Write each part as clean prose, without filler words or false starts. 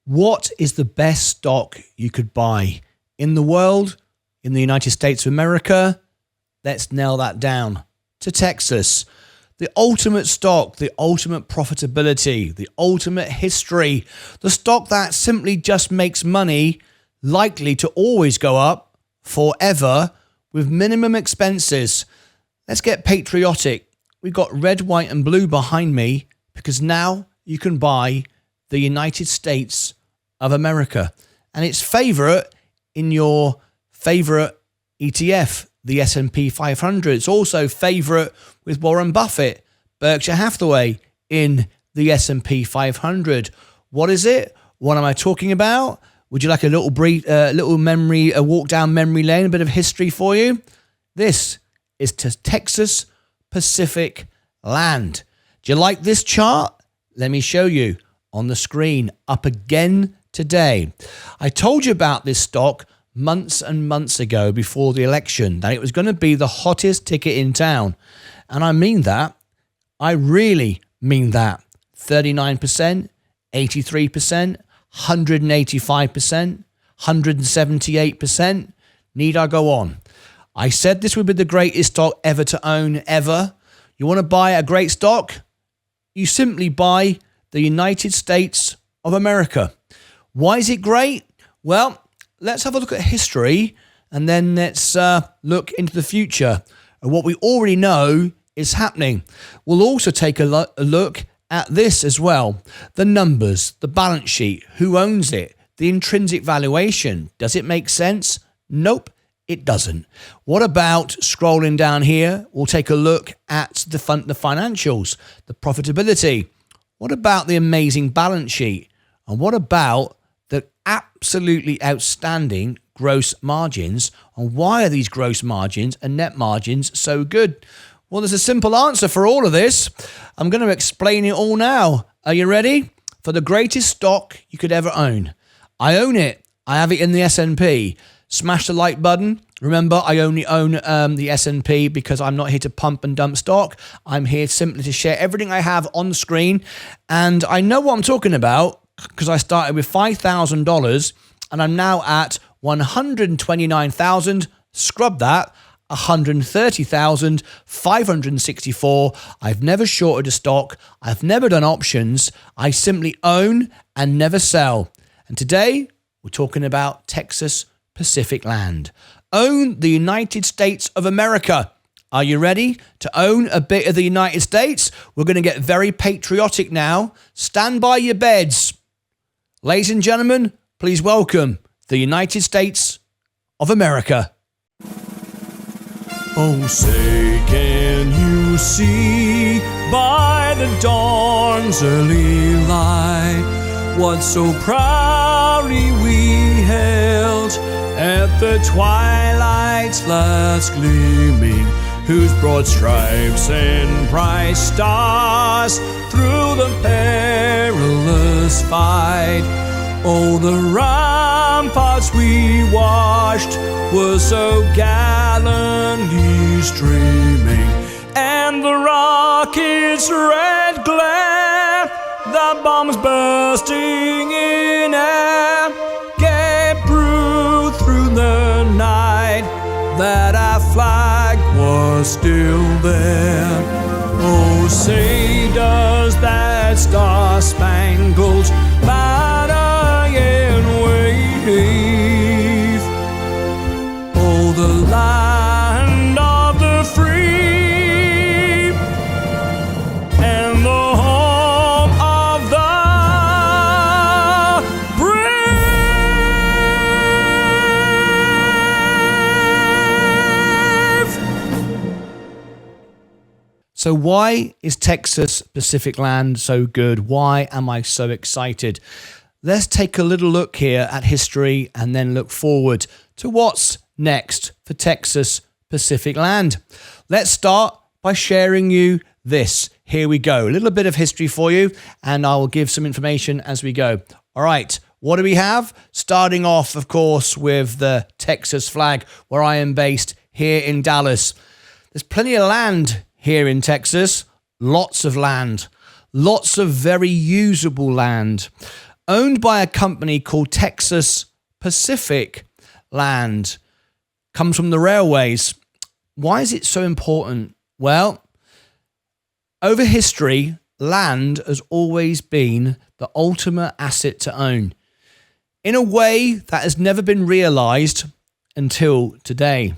What is the best stock you could buy in the world, in the United States of America? Let's nail that down to Texas. The ultimate stock, the ultimate profitability, the ultimate history, the stock that simply just makes money, likely to always go up forever with minimum expenses. Let's get patriotic. We've got red, white, and blue behind me because now you can buy the United States of America. And it's favorite in your favorite ETF, the S&P 500. It's also favorite with Warren Buffett, Berkshire Hathaway in the S&P 500. What is it? What am I talking about? Would you like a little a walk down memory lane, a bit of history for you? This is Texas Pacific Land. Do you like this chart? Let me show you on the screen, up again today. I told you about this stock months and months ago before the election, that it was going to be the hottest ticket in town. And I mean that. I really mean that. 39%, 83%, 185%, 178%. Need I go on? I said this would be the greatest stock ever to own, ever. You want to buy a great stock? You simply buy the United States of America. Why is it great? Well, let's have a look at history and then let's look into the future and what we already know is happening. We'll also take a look at this as well. The numbers, the balance sheet, who owns it, the intrinsic valuation. Does it make sense? Nope, it doesn't. What about scrolling down here? We'll take a look at the financials, the profitability. What about the amazing balance sheet? And what about the absolutely outstanding gross margins? And why are these gross margins and net margins so good? Well, there's a simple answer for all of this. I'm going to explain it all now. Are you ready? For the greatest stock you could ever own. I own it. I have it in the S&P. Smash the like button. Remember, I only own the S&P because I'm not here to pump and dump stock. I'm here simply to share everything I have on the screen. And I know what I'm talking about because I started with $5,000 and I'm now at $129,000. Scrub that. 130,564. I've never shorted a stock. I've never done options. I simply own and never sell. And today we're talking about Texas Pacific Land. Own the United States of America. Are you ready to own a bit of the United States? We're going to get very patriotic now. Stand by your beds. Ladies and gentlemen, please welcome the United States of America. Oh, say, can you see by the dawn's early light what so proudly we held at the twilight's last gleaming, whose broad stripes and bright stars through the perilous fight? Oh, the ramparts we watched were so gallantly streaming, and the rockets' red glare, the bombs bursting in air, gave proof through the night that our flag was still there. Oh, say, does that star-spangled banner yet wave? Oh, the land of the free and the home of the brave. So why is Texas Pacific Land so good? Why am I so excited? Let's take a little look here at history and then look forward to what's next for Texas Pacific Land. Let's start by sharing you this. Here we go. A little bit of history for you, and I will give some information as we go. All right. What do we have? Starting off, of course, with the Texas flag, where I am based here in Dallas. There's plenty of land here in Texas. Lots of land. Lots of very usable land. owned by a company called Texas Pacific Land. Comes from the railways. Why is it so important? Well, over history, land has always been the ultimate asset to own in a way that has never been realized until today.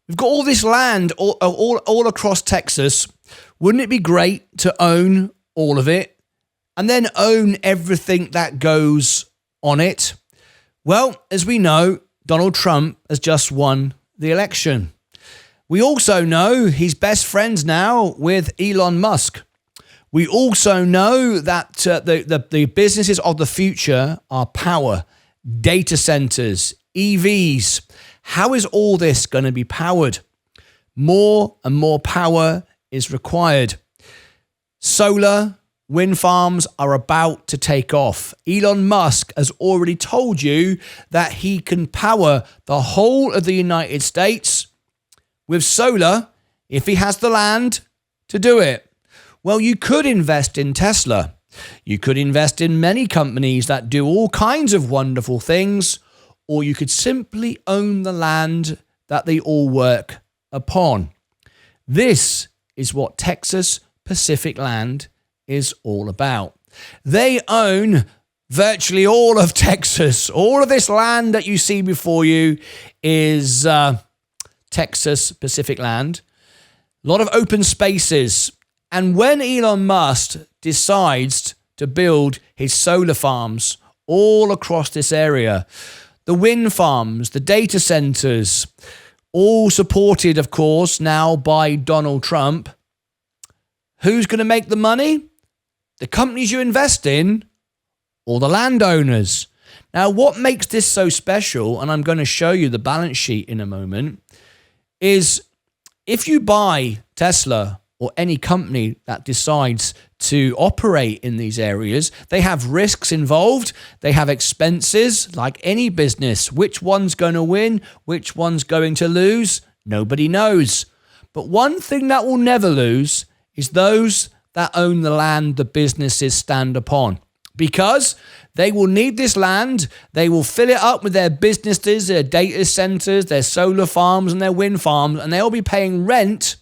We've got all this land all across Texas. Wouldn't it be great to own all of it and then own everything that goes on it? Well, as we know, Donald Trump has just won the election. We also know he's best friends now with Elon Musk. We also know that the businesses of the future are power, data centers, EVs. How is all this going to be powered? More and more power is required. Solar, wind farms are about to take off. Elon Musk has already told you that he can power the whole of the United States with solar if he has the land to do it. Well, you could invest in Tesla. You could invest in many companies that do all kinds of wonderful things, or you could simply own the land that they all work upon. This is what Texas Pacific Land is all about. They own virtually all of Texas. All of this land that you see before you is Texas Pacific Land. A lot of open spaces. And when Elon Musk decides to build his solar farms all across this area, the wind farms, the data centers, all supported, of course, now by Donald Trump, who's going to make the money? The companies you invest in or the landowners? Now, what makes this so special, and I'm going to show you the balance sheet in a moment, is if you buy Tesla or any company that decides to operate in these areas, they have risks involved. They have expenses like any business. Which one's going to win? Which one's going to lose? Nobody knows. But one thing that will never lose is those that own the land the businesses stand upon, because they will need this land. They will fill it up with their businesses, their data centers, their solar farms and their wind farms, and they'll be paying rent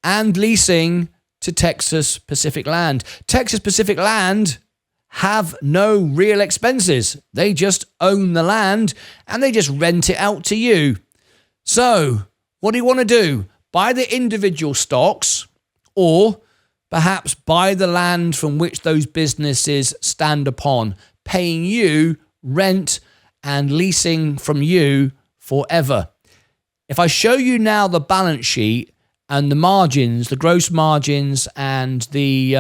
and leasing to Texas Pacific Land. Texas Pacific Land have no real expenses. They just own the land and they just rent it out to you. So what do you want to do? Buy the individual stocks, or perhaps buy the land from which those businesses stand upon, paying you rent and leasing from you forever. If I show you now the balance sheet and the margins, the gross margins and the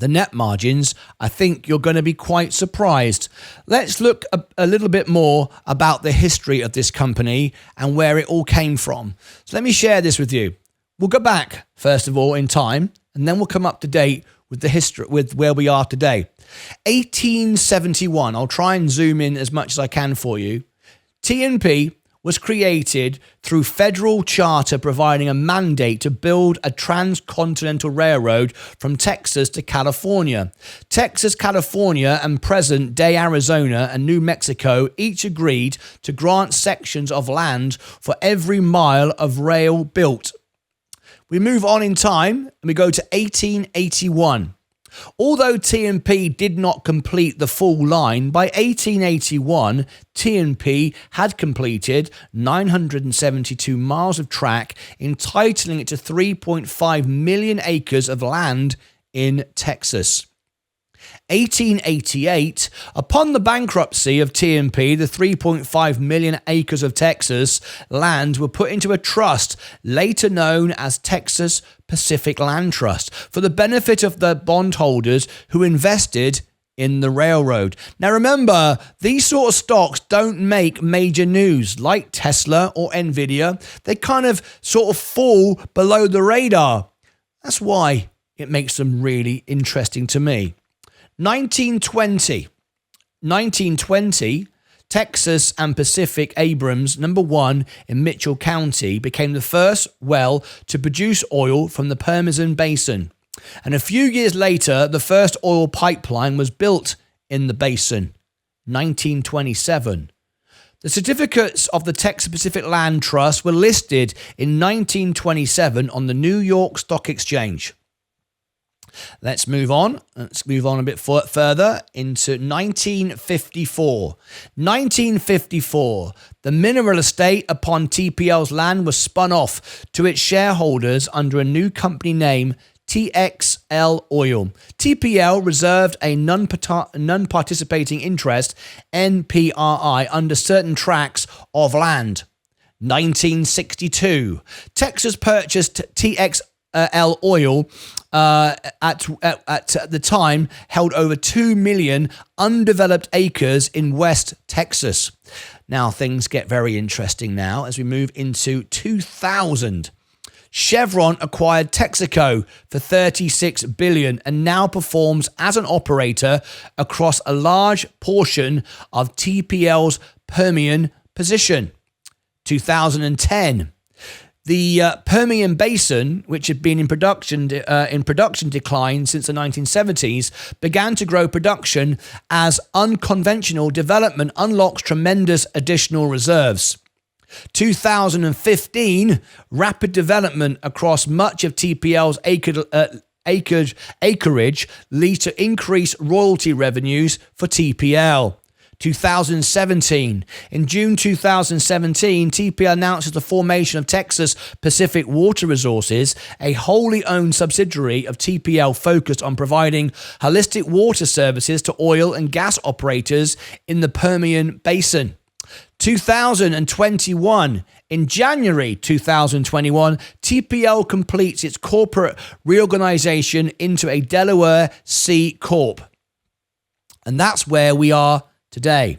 net margins, I think you're going to be quite surprised. Let's look a little bit more about the history of this company and where it all came from. So let me share this with you. We'll go back, first of all, in time, and then we'll come up to date with the history, with where we are today. 1871, I'll try and zoom in as much as I can for you. TNP was created through federal charter providing a mandate to build a transcontinental railroad from Texas to California. Texas, California, and present-day Arizona and New Mexico each agreed to grant sections of land for every mile of rail built. We move on in time and we go to 1881. Although TNP did not complete the full line, by 1881, TNP had completed 972 miles of track, entitling it to 3.5 million acres of land in Texas. 1888, upon the bankruptcy of TNP, the 3.5 million acres of Texas land were put into a trust, later known as Texas Pacific Land Trust, for the benefit of the bondholders who invested in the railroad. Now remember, these sort of stocks don't make major news like Tesla or Nvidia. They kind of sort of fall below the radar. That's why it makes them really interesting to me. 1920, Texas and Pacific Abrams, number 1 in Mitchell County, became the first well to produce oil from the Permian Basin. And a few years later, the first oil pipeline was built in the basin, 1927. The certificates of the Texas Pacific Land Trust were listed in 1927 on the New York Stock Exchange. Let's move on. Let's move on a bit further into 1954. 1954, the mineral estate upon TPL's land was spun off to its shareholders under a new company name, TXL Oil. TPL reserved a non-participating interest, NPRI, under certain tracts of land. 1962, Texas purchased TXL Oil. At the time, held over 2 million undeveloped acres in West Texas. Now things get very interesting now as we move into 2000. Chevron acquired Texaco for $36 billion and now performs as an operator across a large portion of TPL's Permian position. 2010. The Permian Basin, which had been in production decline since the 1970s, began to grow production as unconventional development unlocks tremendous additional reserves. 2015, rapid development across much of TPL's acreage leads to increased royalty revenues for TPL. 2017. In June 2017, TPL announces the formation of Texas Pacific Water Resources, a wholly owned subsidiary of TPL focused on providing holistic water services to oil and gas operators in the Permian Basin. 2021. In January 2021, TPL completes its corporate reorganization into a Delaware C Corp. And that's where we are today.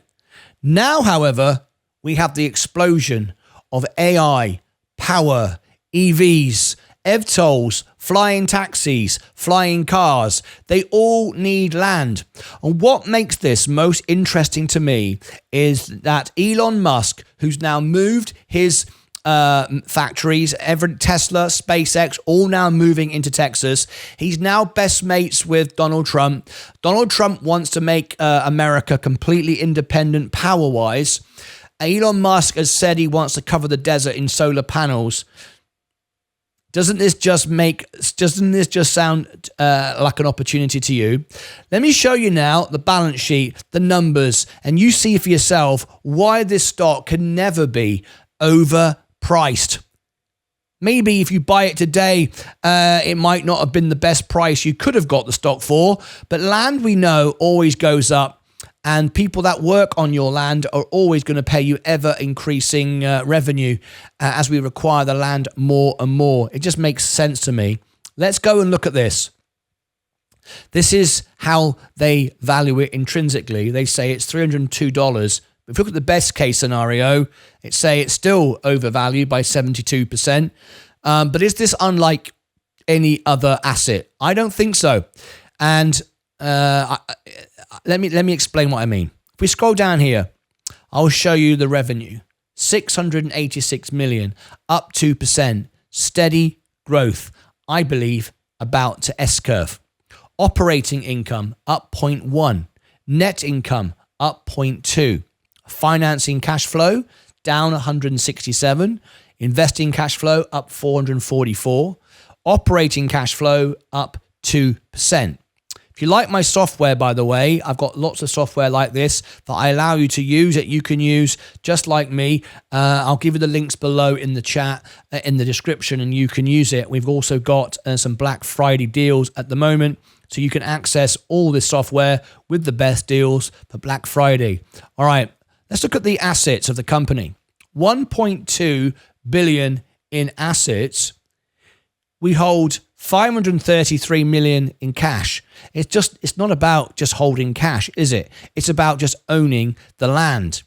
Now, however, we have the explosion of AI, power, EVs, EVTOLs, flying taxis, flying cars. They all need land. And what makes this most interesting to me is that Elon Musk, who's now moved his factories, Tesla, SpaceX, all now moving into Texas. He's now best mates with Donald Trump. Donald Trump wants to make America completely independent power-wise. Elon Musk has said he wants to cover the desert in solar panels. Doesn't this just sound like an opportunity to you? Let me show you now the balance sheet, the numbers, and you see for yourself why this stock can never be overpriced. Maybe if you buy it today, it might not have been the best price you could have got the stock for, but land, we know, always goes up. And people that work on your land are always going to pay you ever increasing revenue as we require the land more and more. It just makes sense to me. Let's go and look at this. This is how they value it intrinsically. They say it's $302. If you look at the best case scenario, it's still overvalued by 72%. But is this unlike any other asset? I don't think so. And let me explain what I mean. If we scroll down here, I'll show you the revenue. 686 million, up 2%, steady growth. I believe about to S-curve. Operating income up 0.1, net income up 0.2, financing cash flow down 167, investing cash flow up 444, operating cash flow up 2%. If you like my software, by the way, I've got lots of software like this that I allow you to use that you can use just like me. I'll give you the links below in the chat, in the description, and you can use it. We've also got some Black Friday deals at the moment, so you can access all this software with the best deals for Black Friday. All right, let's look at the assets of the company. 1.2 billion in assets. We hold 533 million in cash. It's not about just holding cash, is it? It's about just owning the land.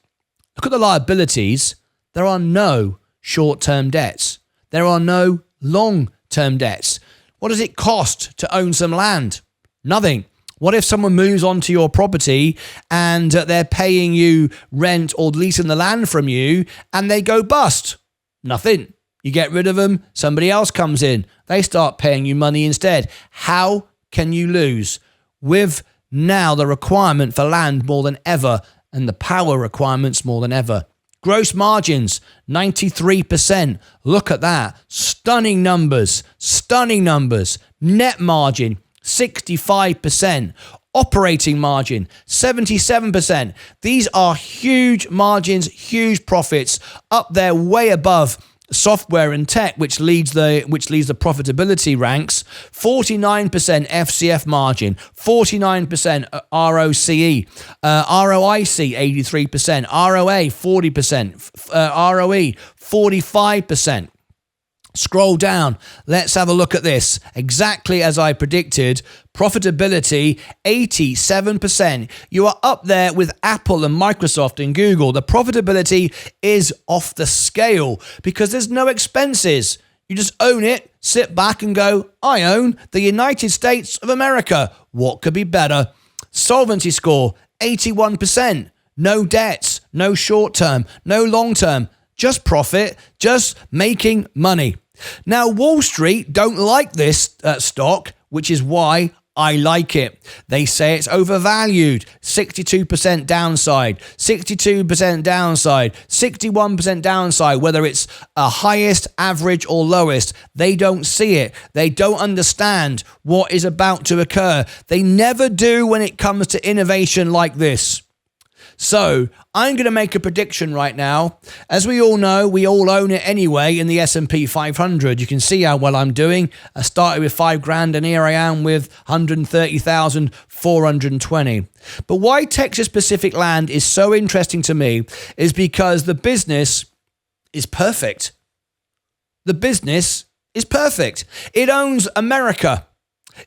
Look at the liabilities. There are no short-term debts. There are no long-term debts. What does it cost to own some land? Nothing. What if someone moves onto your property and they're paying you rent or leasing the land from you and they go bust? Nothing. You get rid of them, somebody else comes in. They start paying you money instead. How can you lose? With now the requirement for land more than ever and the power requirements more than ever. Gross margins, 93%. Look at that. Stunning numbers. Stunning numbers. Net margin, 65%. Operating margin, 77%. These are huge margins, huge profits, up there way above software and tech, which leads the profitability ranks. 49% FCF margin, 49% ROCE, ROIC 83%, ROA 40%, ROE 45%. Scroll down. Let's have a look at this. Exactly as I predicted. Profitability, 87%. You are up there with Apple and Microsoft and Google. The profitability is off the scale because there's no expenses. You just own it, sit back and go, I own the United States of America. What could be better? Solvency score, 81%. No debts, no short term, no long term. Just profit, just making money. Now, Wall Street don't like this stock, which is why I like it. They say it's overvalued. 62% downside, 62% downside, 61% downside, whether it's a highest, average, or lowest. They don't see it. They don't understand what is about to occur. They never do when it comes to innovation like this. So I'm going to make a prediction right now. As we all know, we all own it anyway in the S&P 500. You can see how well I'm doing. I started with $5,000 and here I am with 130,420. But why Texas Pacific Land is so interesting to me is because the business is perfect. The business is perfect. It owns America.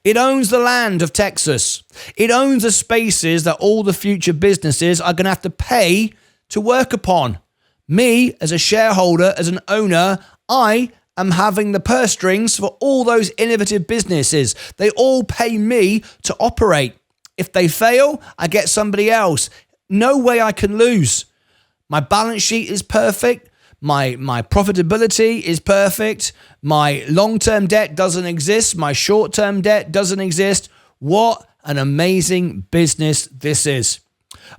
It owns the land of Texas. It owns the spaces that all the future businesses are going to have to pay to work upon. Me, as a shareholder, as an owner, I am having the purse strings for all those innovative businesses. They all pay me to operate. If they fail, I get somebody else. No way I can lose. My balance sheet is perfect. My profitability is perfect. My long-term debt doesn't exist. My short-term debt doesn't exist. What an amazing business this is.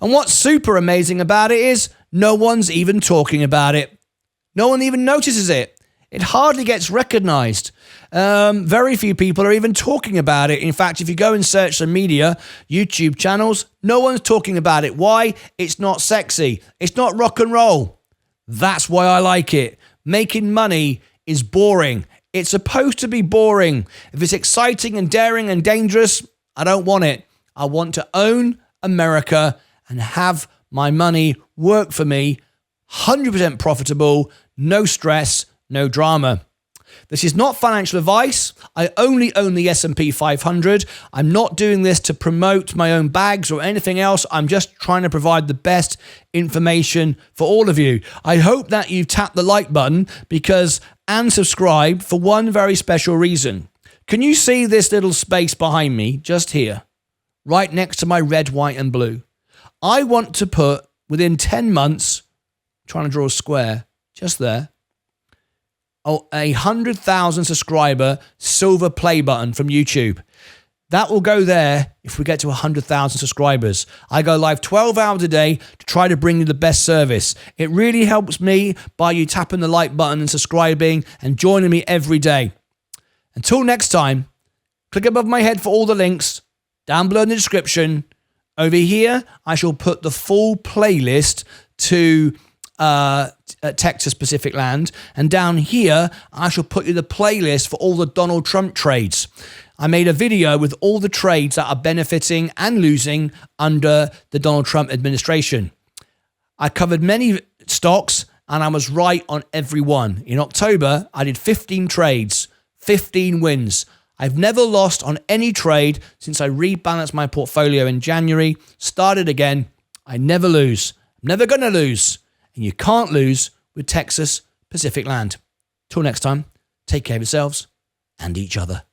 And what's super amazing about it is no one's even talking about it. No one even notices it. It hardly gets recognized. Very few people are even talking about it. In fact, if you go and search the media, YouTube channels, no one's talking about it. Why? It's not sexy. It's not rock and roll. That's why I like it. Making money is boring. It's supposed to be boring. If it's exciting and daring and dangerous, I don't want it. I want to own America and have my money work for me. 100% profitable, no stress, no drama. This is not financial advice. I only own the S&P 500. I'm not doing this to promote my own bags or anything else. I'm just trying to provide the best information for all of you. I hope that you've tapped the like button and subscribe for one very special reason. Can you see this little space behind me just here, right next to my red, white, and blue? I want to put within 10 months, trying to draw a square just there, a 100,000 subscriber silver play button from YouTube. That will go there if we get to 100,000 subscribers. I go live 12 hours a day to try to bring you the best service. It really helps me by you tapping the like button and subscribing and joining me every day. Until next time, click above my head for all the links, down below in the description. Over here, I shall put the full playlist to Texas Pacific Land, and down here I shall put you the playlist for all the Donald Trump trades. I made a video with all the trades that are benefiting and losing under the Donald Trump administration. I covered many stocks and I was right on every one. In October, I did 15 trades, 15 wins. I've never lost on any trade since I rebalanced my portfolio in January, started again. I never lose. I'm never going to lose. And you can't lose with Texas Pacific Land. Till next time, take care of yourselves and each other.